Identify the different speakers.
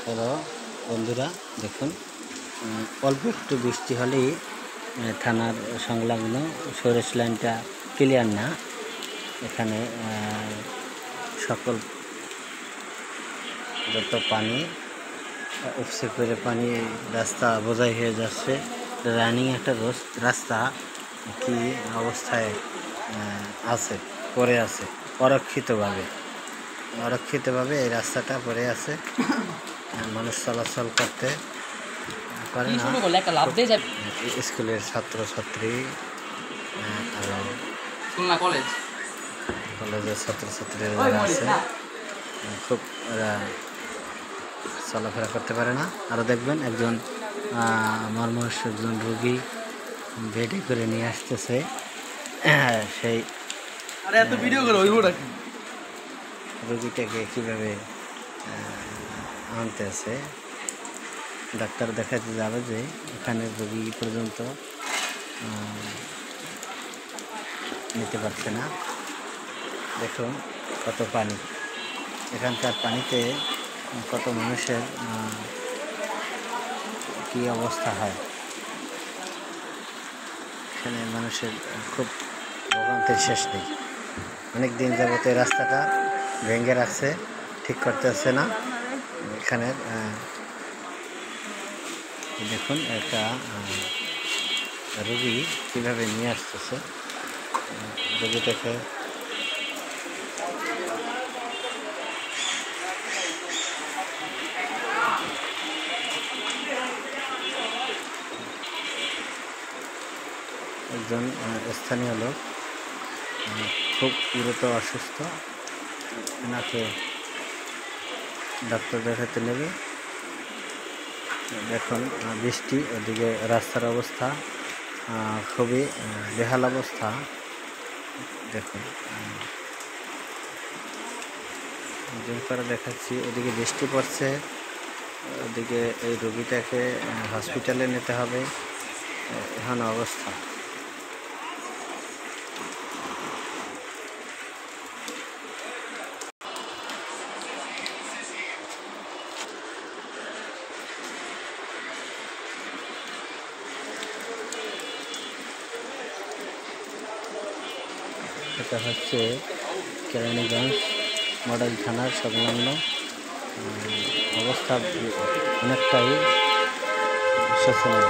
Speaker 1: Hello বন্ধুরা, দেখুন অল্প একটু বৃষ্টি হলেই থানার সংলগ্ন সরেশ লাইনটা ক্লিয়ার না। এখানে সকল যত পানি উপসে করে পানি রাস্তা বোঝাই হয়ে যাচ্ছে। রানিং একটা রাস্তা কি অবস্থায় আছে, পড়ে আছে অরক্ষিতভাবে এই রাস্তাটা পড়ে আছে। মানুষ চলাচল করতে পারে না। স্কুলের ছাত্রছাত্রী আর কলেজের ছাত্রছাত্রীরা যারা আছে খুব চলাফেরা করতে পারে না। আরও দেখবেন একজন একজন রুগী বেডে করে নিয়ে আসতেছে। সেই রুগীটাকে কীভাবে আনতেছে, ডাক্তার দেখাতে যাবে যে এখানে রোগী পর্যন্ত নিতে পারছে না। দেখুন কত পানি, এখানকার পানিতে কত মানুষের কি অবস্থা হয়। এখানে মানুষের খুব ভোগান্তির শেষ নেই। অনেক দিন যাবত এই রাস্তাটা ভেঙে রাখছে, ঠিক করতে আসছে না। এখানে দেখুন একটা রোগী কীভাবে নিয়ে আসতেছে। রোগীটাকে একজন স্থানীয় লোক খুব গুরুতর অসুস্থ, এনাকে ডাক্তার দেখাতে নেবে। দেখুন বৃষ্টি, ওদিকে রাস্তার অবস্থা খুবই বেহাল অবস্থা। দেখুন জুম করে দেখাচ্ছি, ওদিকে বৃষ্টি পড়ছে, ওদিকে এই রোগীটাকে হসপিটালে নিতে হবে। এখন অবস্থা এটা হচ্ছে কেরানীগঞ্জ মডেল থানার সংলগ্ন। অবস্থা অনেকটাই শোচনীয়।